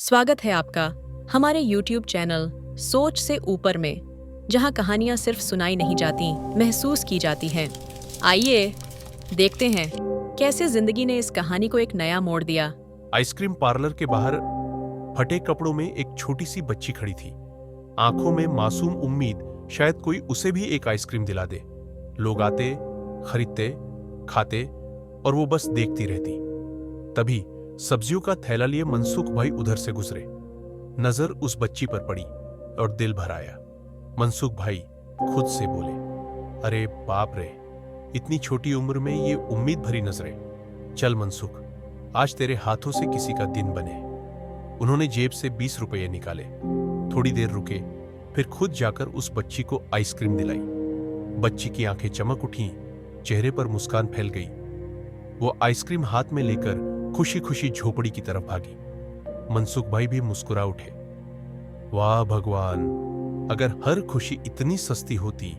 स्वागत है आपका हमारे YouTube चैनल सोच से ऊपर में, जहां कहानियां सिर्फ सुनाई नहीं जाती, महसूस की जाती हैं। आइए देखते हैं कैसे जिंदगी ने इस कहानी को एक नया मोड़ दिया। आइसक्रीम पार्लर के बाहर फटे कपड़ों में एक छोटी सी बच्ची खड़ी थी। आंखों में मासूम उम्मीद, शायद कोई उसे भी एक आइसक्रीम दिला दे। लोग आते, खरीदते, खाते और वो बस देखती रहती। तभी सब्जियों का थैला लिए मनसुख भाई उधर से गुजरे। नजर उस बच्ची पर पड़ी और दिल भर आया। मनसुख भाई खुद से बोले, अरे बाप रे, इतनी छोटी उम्र में ये उम्मीद भरी नजरें। चल मनसुख, आज तेरे हाथों से किसी का दिन बने। उन्होंने जेब से 20 रुपये निकाले। थोड़ी देर रुके, फिर खुद जाकर उस बच्ची को आइसक्रीम दिलाई। बच्ची की आंखें चमक उठी, चेहरे पर मुस्कान फैल गई। वो आइसक्रीम हाथ में लेकर खुशी खुशी झोपड़ी की तरफ भागी। मनसुख भाई भी मुस्कुरा उठे। वाह भगवान, अगर हर खुशी इतनी सस्ती होती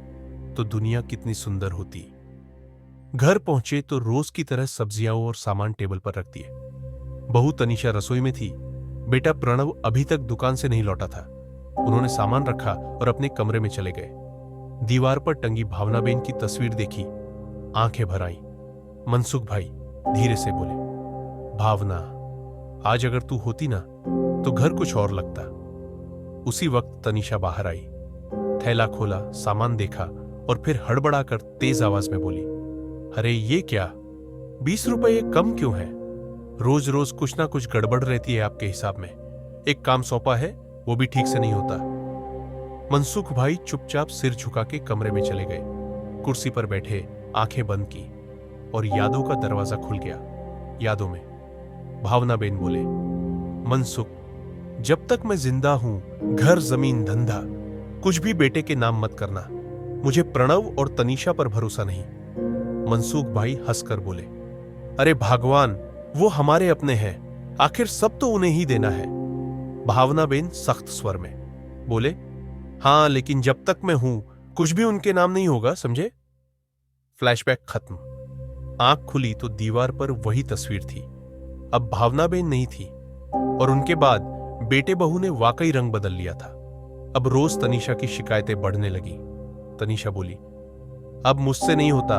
तो दुनिया कितनी सुंदर होती। घर पहुंचे तो रोज की तरह सब्जियां और सामान टेबल पर रख दिए। बहू तनीषा रसोई में थी। बेटा प्रणव अभी तक दुकान से नहीं लौटा था। उन्होंने सामान रखा और अपने कमरे में चले गए। दीवार पर टंगी भावनाबेन की तस्वीर देखी, आंखें भर आईं। मनसुख भाई धीरे से बोले, भावना, आज अगर तू होती ना तो घर कुछ और लगता। उसी वक्त तनीषा बाहर आई। थैला खोला, सामान देखा और फिर हड़बड़ाकर तेज आवाज में बोली, अरे ये क्या, 20 रुपये कम क्यों है? रोज रोज कुछ ना कुछ गड़बड़ रहती है आपके हिसाब में। एक काम सौंपा है, वो भी ठीक से नहीं होता। मनसुख भाई चुपचाप सिर झुका के कमरे में चले गए। कुर्सी पर बैठे, आंखें बंद की और यादों का दरवाजा खुल गया। यादों में भावनाबेन बोले, मनसुख, जब तक मैं जिंदा हूं, घर जमीन धंधा कुछ भी बेटे के नाम मत करना। मुझे प्रणव और तनीषा पर भरोसा नहीं। मनसुख भाई हंसकर बोले, अरे भगवान, वो हमारे अपने हैं, आखिर सब तो उन्हें ही देना है। भावनाबेन सख्त स्वर में बोले, हां, लेकिन जब तक मैं हूं कुछ भी उनके नाम नहीं होगा, समझे? फ्लैशबैक खत्म। आंख खुली तो दीवार पर वही तस्वीर थी। अब भावनाबेन नहीं थी और उनके बाद बेटे बहू ने वाकई रंग बदल लिया था। अब रोज तनीषा की शिकायतें बढ़ने लगी। तनीषा बोली, अब मुझसे नहीं होता,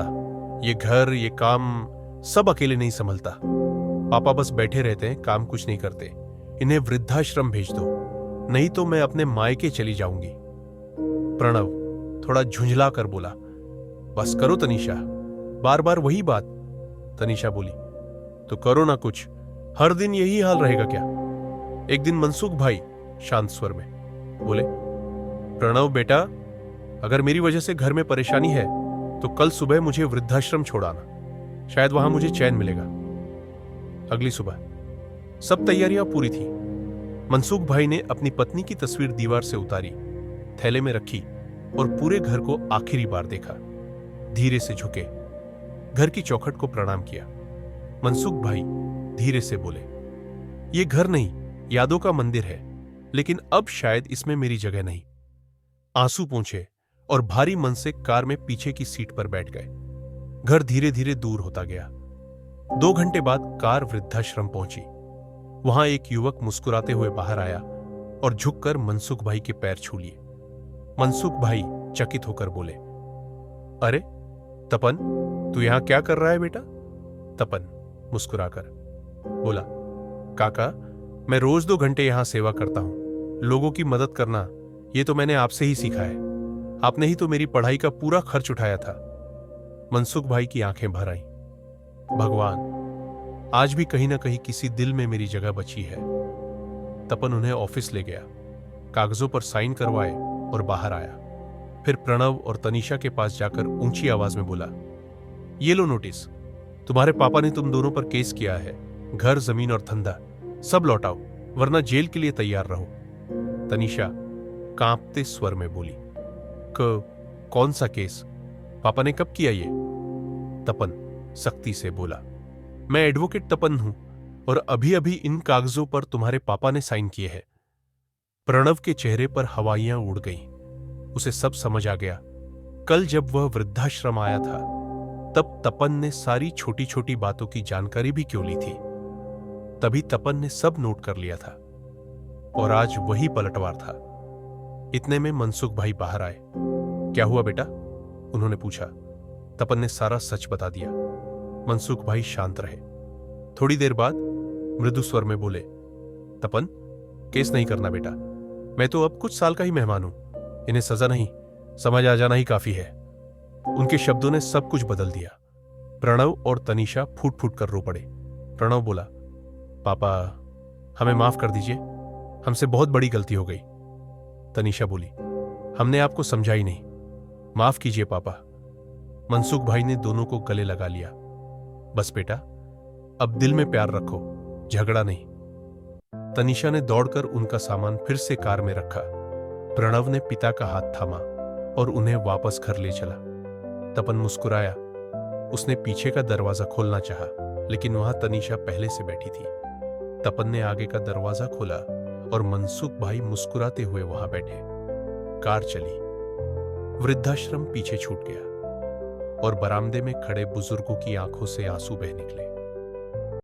ये घर, ये काम सब अकेले नहीं संभलता। पापा बस बैठे रहते हैं, काम कुछ नहीं करते। इन्हें वृद्धाश्रम भेज दो, नहीं तो मैं अपने मायके चली जाऊंगी। प्रणव थोड़ा झुंझला कर बोला, बस करो तनीषा, बार बार वही बात। तनीषा बोली, तो करो ना कुछ, हर दिन यही हाल रहेगा क्या? एक दिन मनसुख भाई शांत स्वर में बोले, प्रणव बेटा, अगर मेरी वजह से घर में परेशानी है तो कल सुबह मुझे वृद्धाश्रम छोड़ाना, शायद वहां मुझे चैन मिलेगा। अगली सुबह सब तैयारियां पूरी थी। मनसुख भाई ने अपनी पत्नी की तस्वीर दीवार से उतारी, थैले में रखी और पूरे घर को आखिरी बार देखा। धीरे से झुके, घर की चौखट को प्रणाम किया। मनसुख भाई धीरे से बोले, ये घर नहीं, यादों का मंदिर है, लेकिन अब शायद इसमें मेरी जगह नहीं। आंसू पोंछे और भारी मन से कार में पीछे की सीट पर बैठ गए। घर धीरे धीरे दूर होता गया। 2 घंटे बाद कार वृद्धाश्रम पहुंची। वहां एक युवक मुस्कुराते हुए बाहर आया और झुककर मनसुख भाई के पैर छू लिए। मनसुख भाई चकित होकर बोले, अरे तपन, तू यहां क्या कर रहा है बेटा? तपन मुस्कुराकर बोला, काका, मैं रोज 2 घंटे यहां सेवा करता हूं। लोगों की मदद करना, ये तो मैंने आपसे ही सीखा है। आपने ही तो मेरी पढ़ाई का पूरा खर्च उठाया था। मनसुख भाई की आंखें भर आईं। भगवान, आज भी कहीं ना कहीं किसी दिल में मेरी जगह बची है। तपन उन्हें ऑफिस ले गया, कागजों पर साइन करवाए और बाहर आया। फिर प्रणव और तनीषा के पास जाकर ऊंची आवाज में बोला, ये लो नोटिस, तुम्हारे पापा ने तुम दोनों पर केस किया है। घर, जमीन और धंधा सब लौटाओ, वरना जेल के लिए तैयार रहो। तनीषा कांपते स्वर में बोली, कौन सा केस? पापा ने कब किया ये? तपन सख्ती से बोला, मैं एडवोकेट तपन हूं और अभी अभी इन कागजों पर तुम्हारे पापा ने साइन किए हैं। प्रणव के चेहरे पर हवाइयां उड़ गईं। उसे सब समझ आ गया। कल जब वह वृद्धाश्रम आया था, तब तपन ने सारी छोटी छोटी बातों की जानकारी भी क्यों ली थी? तभी तपन ने सब नोट कर लिया था। और आज वही पलटवार था। इतने में मनसुख भाई बाहर आए। क्या हुआ बेटा? उन्होंने पूछा। तपन ने सारा सच बता दिया। मनसुख भाई शांत रहे। थोड़ी देर बाद मृदु स्वर में बोले, तपन, केस नहीं करना बेटा। मैं तो अब कुछ साल का ही मेहमान हूं। इन्हें सजा नहीं, समझ आ जाना ही काफी है। उनके शब्दों ने सब कुछ बदल दिया। प्रणव और तनीषा फूट फूट कर रो पड़े। प्रणव बोला, पापा, हमें माफ कर दीजिए, हमसे बहुत बड़ी गलती हो गई। तनीषा बोली, हमने आपको समझा ही नहीं, माफ कीजिए पापा। मनसुख भाई ने दोनों को गले लगा लिया। बस बेटा, अब दिल में प्यार रखो, झगड़ा नहीं। तनीषा ने दौड़कर उनका सामान फिर से कार में रखा। प्रणव ने पिता का हाथ थामा और उन्हें वापस घर ले चला। तपन मुस्कुराया। उसने पीछे का दरवाजा खोलना चाहा, लेकिन वहां तनीषा पहले से बैठी थी। तपन ने आगे का दरवाजा खोला और मनसुख भाई मुस्कुराते हुए वहां बैठे। कार चली। वृद्धाश्रम पीछे छूट गया और बरामदे में खड़े बुजुर्गों की आंखों से आंसू बह निकले।